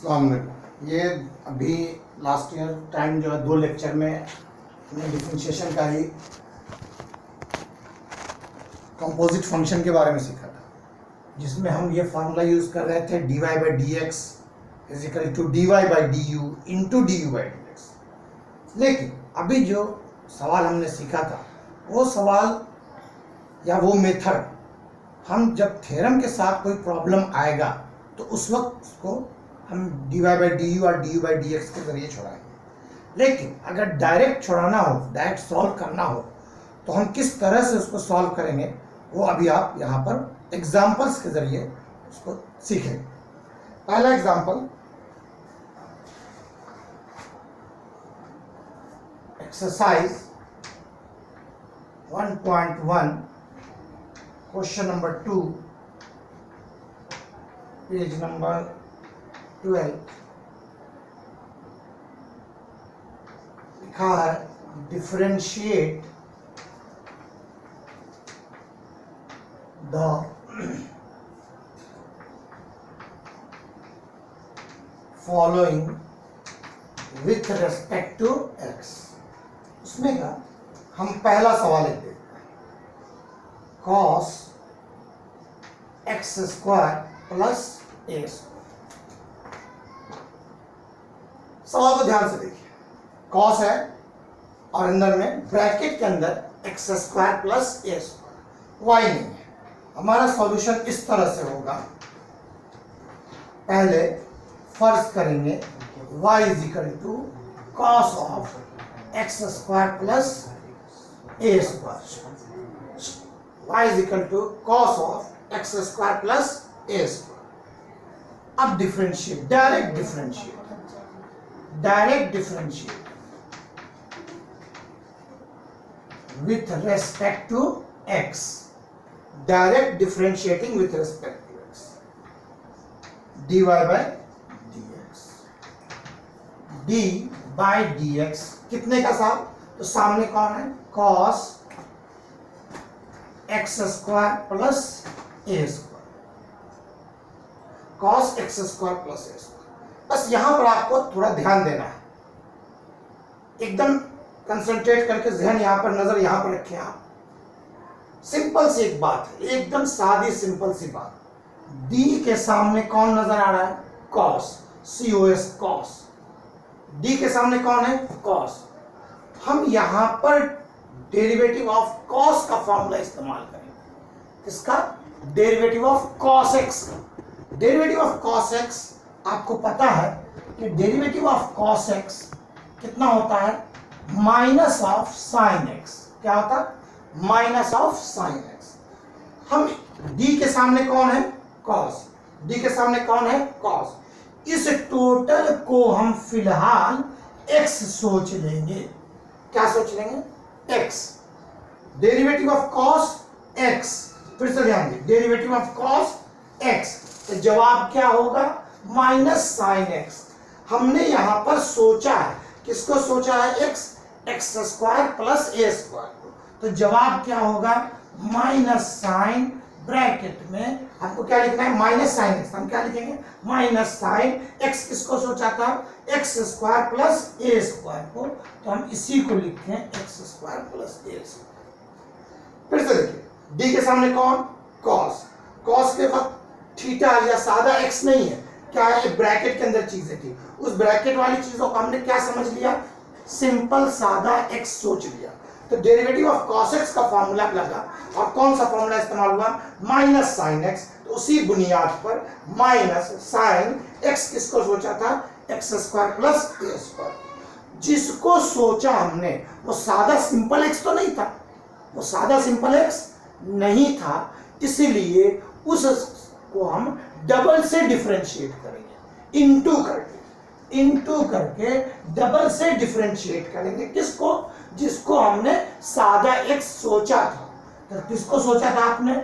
अस्सलाम वालेकुम। ये अभी लास्ट ईयर टाइम जो है 2 लेक्चर में हमने डिफरेंशिएशन का ही कंपोजिट फंक्शन के बारे में सीखा था, जिसमें हम ये फार्मूला यूज़ कर रहे थे dy by d x is equal to dy by d u into d u by d x. लेकिन अभी जो सवाल हमने सीखा था वो सवाल या वो मेथड हम जब थ्योरम के साथ कोई प्रॉब्लम आएगा तो उस वक्त उसको हम dy बाई डी यू और D u by d x के जरिए छुड़ाएंगे। लेकिन अगर डायरेक्ट छुड़ाना हो, डायरेक्ट सॉल्व करना हो, तो हम किस तरह से उसको सॉल्व करेंगे वो अभी आप यहाँ पर एग्जाम्पल्स के जरिए उसको सीखेंगे। पहला example, exercise 1.1 question number 2 page number 12 लिखा है differentiate the following with respect to x. उसमें का हम पहला सवाल लिख देते हैं, cos x square plus a square. सवाल को ध्यान से देखिए, कॉस है और अंदर में ब्रैकेट के अंदर x square plus a square, Y नहीं है। हमारा सॉल्यूशन इस तरह से होगा, पहले फर्ज करेंगे y is equal to cos of x square plus a square, y is equal to cos of x square plus a square. अब differentiate, direct differentiate with respect to x, direct differentiating with respect to x, dy by dx, d by dx कितने का साथ, तो सामने कौन है, cos x square plus a square, cos x square plus a square. बस यहां पर आपको थोड़ा ध्यान देना है, एकदम कंसंट्रेट करके जहन यहां पर, नजर यहां पर रखें आप। सिंपल सी एक बात है, एकदम सादी सिंपल सी बात। d के सामने कौन नजर आ रहा है, cos, cos, cos। d के सामने कौन है, cos। हम यहां पर डेरिवेटिव ऑफ cos का फॉर्मूला इस्तेमाल करेंगे। किसका, डेरिवेटिव ऑफ cos x का। डेरिवेटिव ऑफ cos x आपको पता है कि डेरिवेटिव ऑफ cos x कितना होता है, माइनस ऑफ साइन x। क्या होता है, माइनस ऑफ साइन x। हम d के सामने कौन है, cos, d के सामने कौन है, cos। इस टोटल को हम फिलहाल x सोच लेंगे। क्या सोच लेंगे, x। Derivative of cos x, फिर से ध्यान दें, डेरिवेटिव ऑफ cos x, तो जवाब क्या होगा, माइनस साइन x। हमने यहां पर सोचा है, किसको सोचा है, x, x square plus a square. तो जवाब क्या होगा, माइनस साइन, ब्रैकेट में हमको क्या लिखना है, माइनस साइन एक्स। हम क्या लिखेंगे, माइनस साइन एक्स। किसको सोचा था, x square plus a square को, तो हम इसी को लिखें x square plus a square. फिर से देखिए, डी के सामने कौन, कॉस। कॉस के वक्त थीटा या सादा एक्स नहीं है, क्या है, ब्रैकेट के अंदर चीजें थी। उस ब्रैकेट वाली चीजों को हमने क्या समझ लिया, सिंपल सादा x सोच लिया। तो डेरिवेटिव ऑफ cos x का फॉर्मूला लगा, और कौन सा फॉर्मूला इस्तेमाल हुआ, माइनस साइन x। तो उसी बुनियाद पर माइनस साइन x किसको सोचा था, x square plus a square. जिसको सोचा हमने वो सादा सिंपल x तो नहीं था, वो सादा सिंपल x नहीं था, इसीलिए उसको हम डबल से डिफरेंशिएट करेंगे, इनटू करके डबल से डिफरेंशिएट करेंगे। किसको, जिसको हमने सादा x सोचा था। तो किसको सोचा था आपने,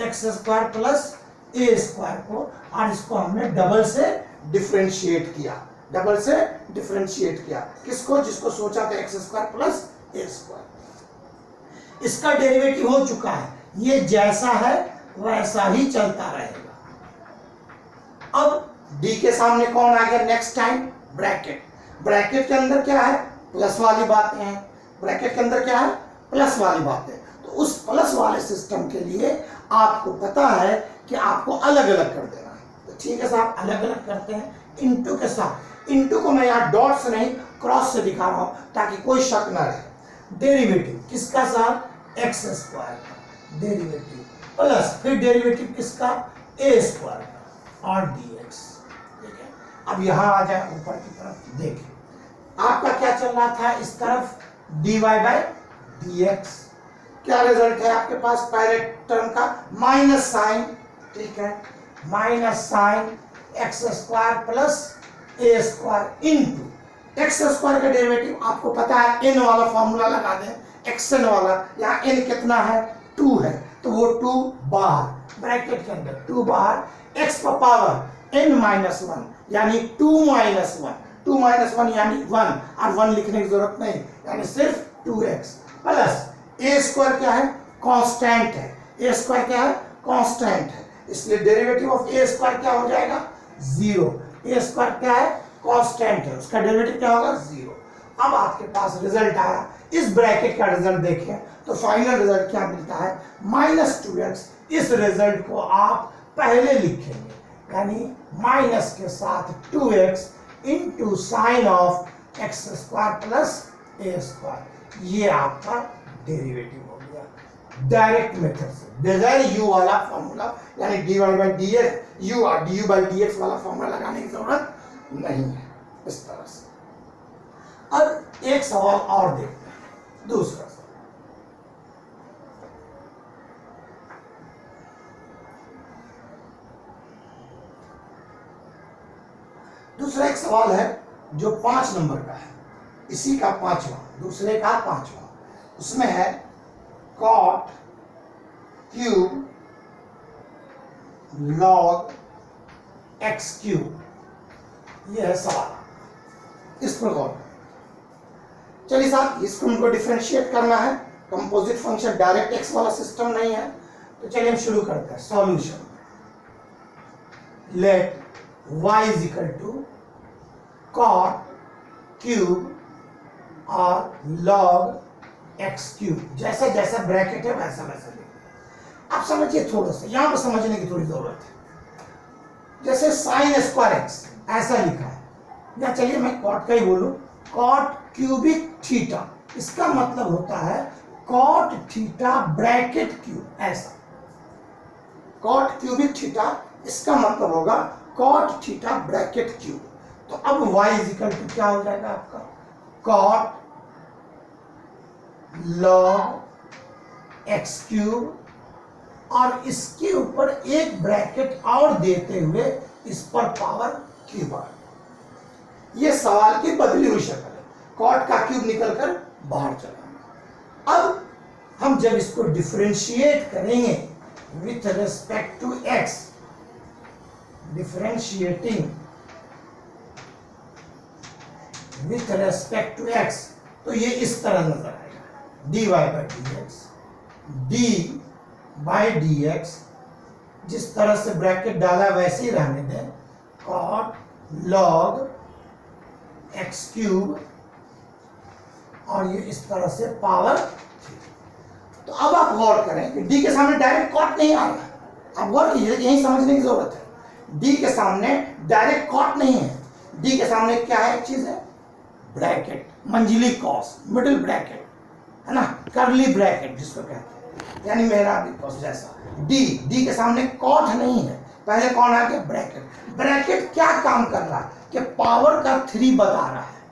x square plus a square को, और इसको हमने डबल से डिफरेंशिएट किया, डबल से डिफरेंशिएट किया। किसको, जिसको सोचा था x square plus a square. इसका डेरिवेटिव हो चुका है, ये जैसा है वैसा ही चलता रहेगा। अब डी के सामने कौन आ गया नेक्स्ट टाइम, ब्रैकेट। ब्रैकेट के अंदर क्या है, प्लस वाली बातें हैं, ब्रैकेट के अंदर क्या है, प्लस वाली बातें। तो उस प्लस वाले सिस्टम के लिए आपको पता है कि आपको अलग अलग कर देना है। तो ठीक है साहब, अलग अलग करते हैं इनटू के साथ। इनटू को मैं यहाँ डॉट से नहीं क्रॉस से दिखा रहा हूँ ताकि कोई शक ना रहे। डेरिवेटिव किसका साहब, एक्स स्क्वायर का डेरिवेटिव, प्लस फिर डेरिवेटिव किसका, ए स्क्वायर का और dx। ठीक है, अब यहाँ आ जाए ऊपर की तरफ, देखिए आपका क्या चल रहा था, इस तरफ dy बाई dx, क्या रिजल्ट है आपके पास पहले टर्म का, माइनस साइन। ठीक है, minus sine x square plus a square into x square का डेरिवेटिव आपको पता है, एन वाला फॉर्मूला लगा दें, एक्सन वाला। यहाँ एन कितना है, 2 है, तो वो 2 बाहर ब्रैकेट के अंदर, 2 बाहर, एक्स का पावर एन माइनस 1 यानी 2 माइनस 1, 2 माइनस 1 यानी 1, और 1 लिखने की जरूरत नहीं, यानी सिर्फ 2x प्लस ए स्क्वायर क्या है, कांस्टेंट है, ए स्क्वायर क्या है, कांस्टेंट है, इसलिए डेरिवेटिव ऑफ ए स्क्वायर क्या हो जाएगा, 0। ए स्क्वायर क्या है, कांस्टेंट है, उसका डेरिवेटिव क्या होगा, 0। अब आपके पास रिजल्ट आया, इस ब्रैकेट का रिजल्ट देखें तो फाइनल रिजल्ट क्या मिलता है, माइनस 2x। इस रिजल्ट को आप पहले लिखेंगे, यानी माइनस के साथ 2x into sine of x square plus a square, ये आपका डेरिवेटिव हो गया डायरेक्ट मेथड से, बगैर यू वाला फॉर्मूला, यानी dy बाई dx, यू और du बाई dx वाला फॉर्मूला लगाने की जरूरत नहीं है। इस तरह से अब एक सवाल और देखते हैं, दूसरा सवाल। दूसरा एक सवाल है जो 5 नंबर का है, इसी का 5वां, दूसरे का 5वां। उसमें है cot cube log x cube, यह है सवाल। इस पर गौर, चलिए साहब इसको हमको डिफरेंशिएट करना है, कंपोजिट फंक्शन डायरेक्ट एक्स वाला सिस्टम नहीं है, तो चलिए हम शुरू करते हैं solution. Let y is equal to cot cube और log x क्यूब, जैसा जैसा ब्रैकेट है वैसा वैसा लिखना। आप समझिए थोड़ा सा, यहां पर समझने की थोड़ी जरूरत है। जैसे साइन स्क्वायर एक्स ऐसा लिखा है, या चलिए मैं कॉट का ही बोलूं, कॉट क्यूबिक थीटा, इसका मतलब होता है कॉट थीटा ब्रैकेट क्यूब, ऐसा कॉट क्यूबिक थीटा, इसका मतलब होगा कॉट थीटा ब्रैकेट क्यूब। तो अब y इज इक्वल टू क्या हो जाएगा आपका, कॉट log x क्यूब, और इसके ऊपर एक ब्रैकेट और देते हुए इस पर पावर क्यूब। ये सवाल की बदली हुई शक्ल है, कॉट का क्यूब निकलकर बाहर चला। अब हम जब इसको डिफरेंशिएट करेंगे with respect to x, differentiating with respect to x, तो ये इस तरह नजर आएगा, dy by dx, d by dx, जिस तरह से ब्रैकेट डाला वैसे ही रहने दें, cot log x क्यूब, और ये इस तरह से पावर। तो अब आप गौर करें कि d के सामने डायरेक्ट कॉट नहीं आ रहा, आप गौर कीजिए, यही समझने की जरूरत है। d के सामने डायरेक्ट कॉट नहीं है, d के सामने क्या है, एक चीज है ब्रैकेट, मंजिली कॉस, मिडिल ब्रैकेट है ना, करली ब्रैकेट जिसको कहते हैं, यानी मेरा भी कॉस जैसा। डी के सामने कॉट नहीं है, पहले कौन आ गया, ब्रैकेट। ब्रैकेट क्या काम कर रहा है कि पावर का 3 बता रहा है,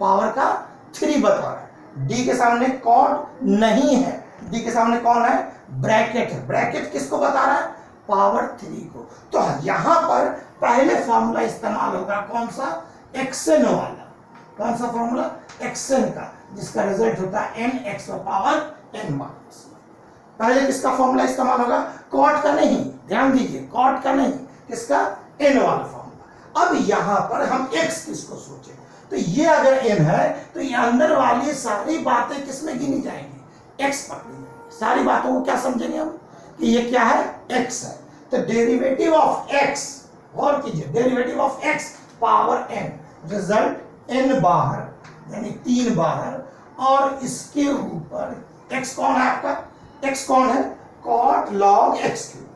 पावर का 3 बता रहा है। डी के सामने कॉट नहीं है, डी के सामने कौन है, ब्रैकेट है। ब्रैकेट किसको बता रहा है, पावर 3 को। तो यहां पर पहले फॉर्मूला इस्तेमाल होगा कौन सा, एक्सन वाला। कौन सा फॉर्मूला, एक्सन का, जिसका रिजल्ट होता है n x power n minus. पहले किसका फॉर्मूला इस्तेमाल होगा, कॉट का नहीं, ध्यान दीजिए, कॉट का नहीं, किसका, एन वाला फॉर्मूला। अब यहां पर हम एक्स किसको सोचें, तो ये अगर एन है तो ये अंदर वाली सारी बातें किसमें गिनी जाएंगी, एक्स पकड़ी जाएंगी। सारी बातों को क्या समझेंगे हम कि ये क्या है, एक्स है। तो डेरिवेटिव ऑफ एक्स गौर कीजिए, derivative of x power n, result n बाहर यानी 3 बाहर, और इसके ऊपर x कौन है आपका, x कौन है, cot log x cube,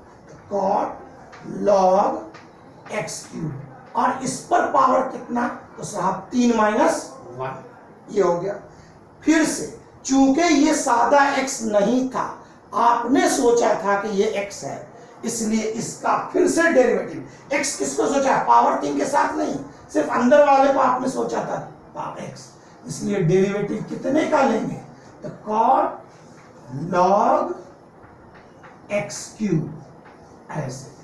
cot log x cube, और इस पर पावर कितना, तो साहब 3 माइनस 1, ये हो गया। फिर से चूंकि ये सादा x नहीं था, आपने सोचा था कि ये x है, इसलिए इसका फिर से डेरिवेटिव, x किसको सोचा है, पावर 3 के साथ नहीं, सिर्फ अंदर वाले को आपने सोचा था पावर x, इसलिए डेरिवेटिव कितने का लेंगे, तो cot log x क्यूब, ऐसे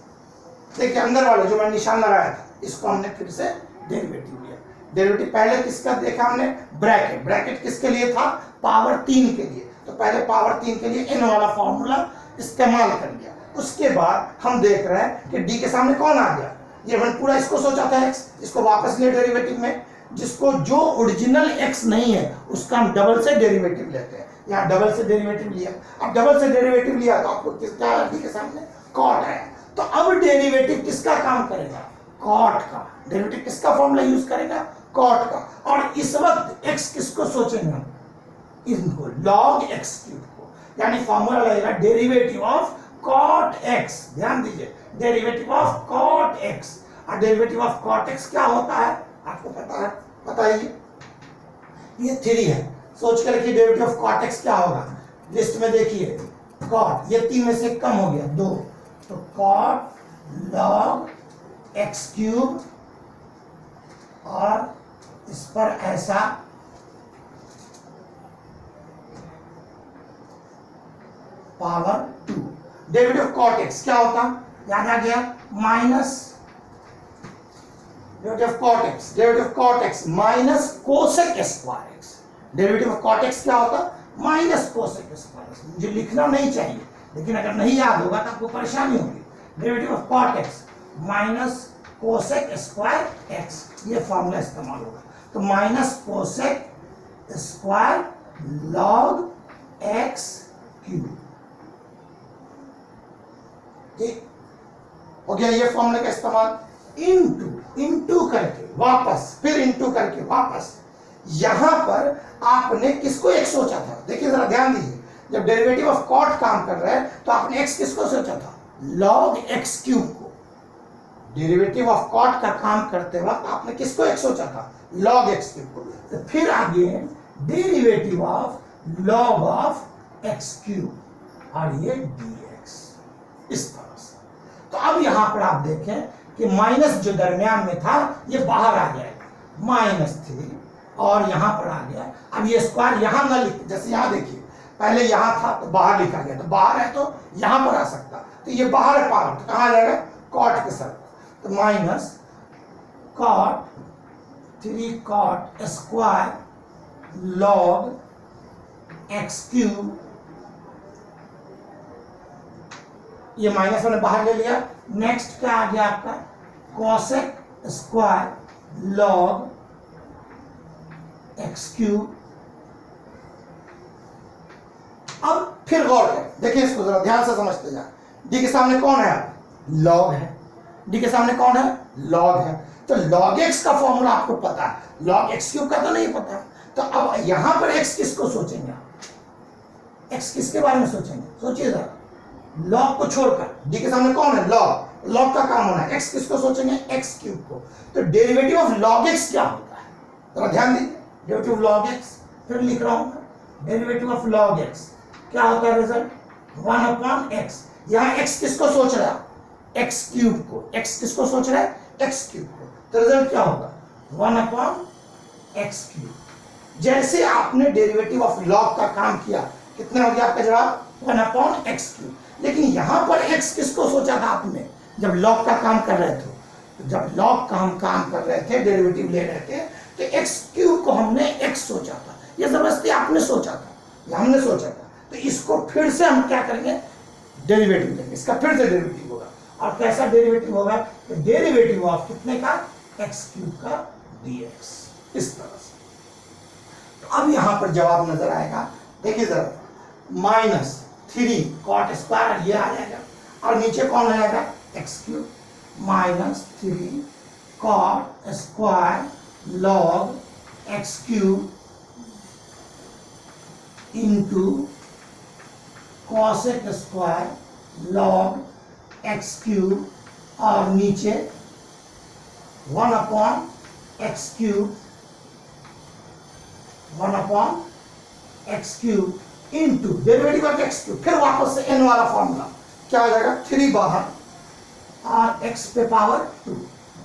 देखिए अंदर वाले जो मैंने निशान लगाया था इसको हमने फिर से डेरिवेटिव लिया। डेरिवेटिव पहले किसका देखा हमने, ब्रैकेट, ब्रैकेट किसके लिए था, पावर 3 के लिए, तो पहले पावर 3 के लिए n वाला फॉर्मूला इस्तेमाल कर लिया। उसके बाद हम देख रहे हैं कि d के सामने कौन आ गया, ये हमने पूरा इसको सोचा था x, इसको वापस लिए डेरिवेटिव में, जिसको जो ओरिजिनल x नहीं है उसका हम डबल से डेरिवेटिव लेते हैं, यहाँ डबल से डेरिवेटिव लिया। अब डबल से डेरिवेटिव लिया तो आपको किसका d के सामने कॉट है, तो अब डेरिवेटिव किसका काम करेगा, कॉट का, डेरिवेटिव किसका फॉर्मूला यूज करेगा, कॉट का, और इस वक्त x किसको सोचेंगे हम, इनको log x क्यूब को, यानी फॉर्मूला लगेगा डेरिवेटिव ऑफ cot x, ध्यान दीजिए डेरिवेटिव ऑफ cot x, और डेरिवेटिव ऑफ cot x क्या होता है आपको पता है, बताइए, ये 3 है, सोच के रखिए डेरिवेटिव ऑफ cot x क्या होगा, लिस्ट में देखिए cot, ये 3 में से कम हो गया 2, तो cot log x क्यूब, और इस पर ऐसा power 2, derivative of cot x क्या होता, याद आ गया, minus derivative of cot x, derivative of cot x minus cosec square x, derivative of cot x क्या होता, माइनस कोसेक स्क्वायर x, मुझे लिखना नहीं चाहिए लेकिन अगर नहीं याद होगा तो आपको परेशानी होगी, derivative of cot x minus cosec square x, ये फॉर्मूला इस्तेमाल होगा, तो minus cosec square log x cube, ठीक हो गया, ये फॉर्मूले का इस्तेमाल, इंटू करके वापस, फिर इंटू करके वापस, यहां पर आपने किसको x सोचा था, देखिए जरा ध्यान दीजिए, जब डेरिवेटिव ऑफ cot काम कर रहा है तो आपने x किसको सोचा था, log x क्यूब को, डेरिवेटिव ऑफ cot का काम करते वक्त आपने किसको x सोचा था, log x क्यूब को, तो फिर आगे derivative of log of x cube, और ये dx, इस तरह से। तो अब यहां पर आप देखें कि माइनस जो दरमियान में था ये बाहर आ जाएगा, -3, और यहां पर आ गया, अब ये स्क्वायर यहां ना लिख, जैसे यहां देखिए पहले यहां था तो बाहर लिखा गया, तो बाहर है तो यहां पर आ सकता, तो ये बाहर है पावर, तो कहां जाएगा, cot के साथ, तो minus cot 3 cot square log x cube, ये माइनस मैंने बाहर ले लिया, नेक्स्ट क्या आ गया आपका, cosec square log x cube. अब फिर गौर करें, देखिए इसको जरा ध्यान से समझते जाए, डी के सामने कौन है, log है, डी के सामने कौन है, log है, तो log x का फॉर्मूला आपको पता है, log x क्यूब का तो नहीं पता, तो अब यहां पर x किसको सोचेंगे आप, x किसके बारे में सोचेंगे, सोचिए जरा, log को छोड़कर, डी के सामने कौन है, log, log का काम होना है, x किसको सोचेंगे, x क्यूब को, तो डेरिवेटिव ऑफ log x क्या होता है, जरा ध्यान दीजिए, डेरिवेटिव ऑफ log x, फिर लिख रहा हूं, डेरिवेटिव ऑफ log x क्या होता है, रिजल्ट 1/x, यहां x किसको सोच रहा है, x क्यूब को, x किसको सोच रहा है, x क्यूब को, तो रिजल्ट क्या होगा, 1/x क्यूब। जैसे आपने डेरिवेटिव ऑफ log का काम किया, कितना हो गया आपका जवाब, 1/x क्यूब, लेकिन यहां पर x किसको सोचा था आपने, जब log का काम कर रहे थे, तो जब log का हम काम कर रहे थे, डेरिवेटिव ले रहे थे, तो x क्यूब को हमने x सोचा था, ये जबरदस्ती आपने सोचा था, ये हमने सोचा था, तो इसको फिर से हम क्या करेंगे, डेरिवेटिव लेंगे, इसका फिर से डेरिवेटिव होगा, और कैसा डेरिवेटिव होगा, तो डेरिवेटिव ऑफ कितने का, x क्यूब का dx, इस तरह से। तो अब यहां पर जवाब नजर आएगा, देखिए जरा, -3 cot स्क्वायर ये आ जाएगा, और नीचे कौन आएगा, x cube, minus 3 cot square log x cube into cosec square log x cube और नीचे 1 upon x cube into derivative of x cube, फिर वापस से एन वाला फॉर्मूला क्या हो जाएगा 3 बाहर और एक्स पे पावर 2।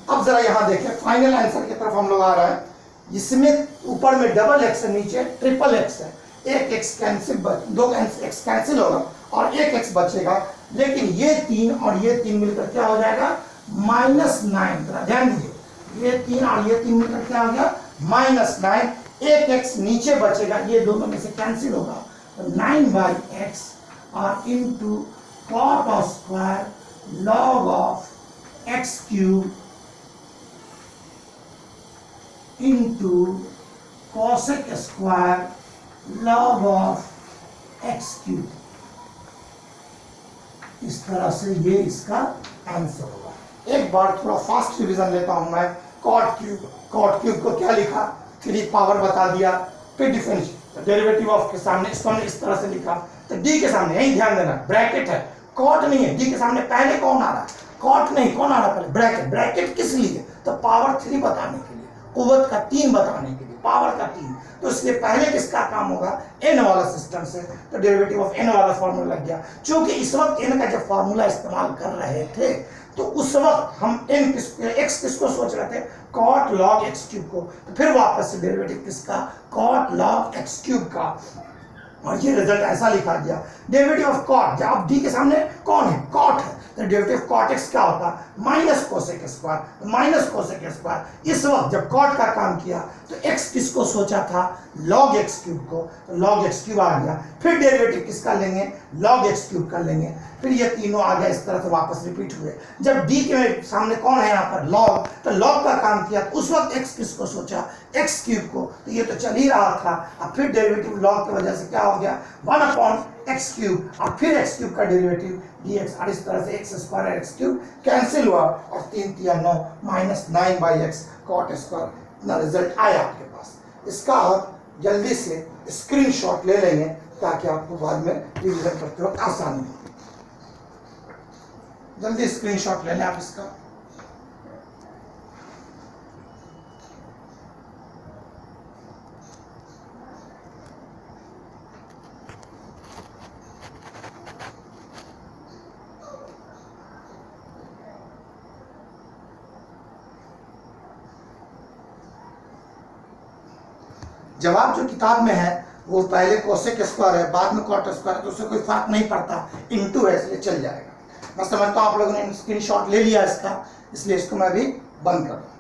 अब जरा यहां देखें फाइनल आंसर की तरफ हम लोग आ रहा है। इसमें ऊपर में डबल एक्स है, नीचे ट्रिपल एक्स है, एक एक्स कैंसिल, 2 एक्स कैंसिल होगा और एक एक्स बचेगा, लेकिन ये 3 और ये 3 मिलकर क्या हो जाएगा -9। जरा ध्यान दीजिए, ये 3 और ये 3 मिलकर क्या हो गया -9, एक एक्स नीचे बचेगा, ये दोनों में से कैंसिल होगा, तो 9/x और into cot of square log of x cube into cosec square log of x cube. इस तरह से ये इसका आंसर होगा। एक बार थोड़ा फास्ट रिवीजन लेता हूं मैं। कॉट क्यूब को क्या लिखा, 3 पावर बता दिया, फिर डिफरेंशियल डेरिवेटिव ऑफ के सामने इसको हमने इस तरह से लिखा, तो डी के सामने यही ध्यान देना ब्रैकेट है, कॉट नहीं है, डी के सामने पहले कौन आ रहा है, कॉट नहीं, कौन आ रहा है पहले ब्रैकेट। ब्रैकेट किस लिए, तो पावर 3 बताने के लिए, कुव्वत का 3 बताने के लिए, पावर का 3, तो इसलिए पहले किसका काम होगा एन वाला सिस्टम से, तो डेरिवेटिव ऑफ एन वाला फॉर्मूला लग गया। क्योंकि इस वक्त एन का जब फॉर्मूला इस्तेमाल कर रहे थे तो उस वक्त हम एन एक्स किसको सोच रहे थे, कॉट लॉग एक्स क्यूब को, तो फिर वापस से डेरिवेटिव किसका, कॉट लॉग एक्स क्यूब का, और ये रिजल्ट ऐसा लिखा गया। डेरिवेटिव ऑफ कॉट, जब डी के सामने कौन है, कॉट है, तो डेरिवेटिव कॉट एक्स क्या होता है माइनस कोसेक स्क्वायर। इस वक्त जब कॉट का काम किया तो एक्स किसको सोचा था, लॉग एक्स क्यूब को, तो लॉग एक्स क्यूब आ गया। फिर डेरिवेटिव किसका लेंगे, लॉग एक्स क्यूब का लेंगे, फिर ये तीनों आ गया, इस तरह से वापस रिपीट हुए। जब डी के सामने कौन है यहाँ पर लॉग, तो लॉग का काम किया, तो उस वक्त एक्स किसको सोचा, एक्स क्यूब को, तो ये तो चल ही रहा था। अब फिर डेरिवेटिव लॉग की वजह से क्या हो गया 1 अपॉन एक्स क्यूब, और फिर एक्स क्यूब का डेरिवेटिव dx, और इस तरह से एक्स स्क्वायर और एक्स क्यूब कैंसिल हुआ, और 3 3 9 -9/x कॉट स्क्वायर, इतना रिजल्ट आया आपके पास। इसका आप जल्दी से स्क्रीनशॉट ले लेंगे ताकि आपको बाद में रिवीजन करते वक्त आसानी हो। जल्दी स्क्रीनशॉट ले लें आप इसका। जवाब जो किताब में है वो पहले कोसेक स्क्वायर है, बाद में कॉट स्क्वायर है, तो उससे कोई फर्क नहीं पड़ता, इनटू है इसलिए चल जाएगा। मैं समझता हूँ आप लोगों ने स्क्रीनशॉट ले लिया इसका, इसलिए इसको मैं भी बंद कर दूँ।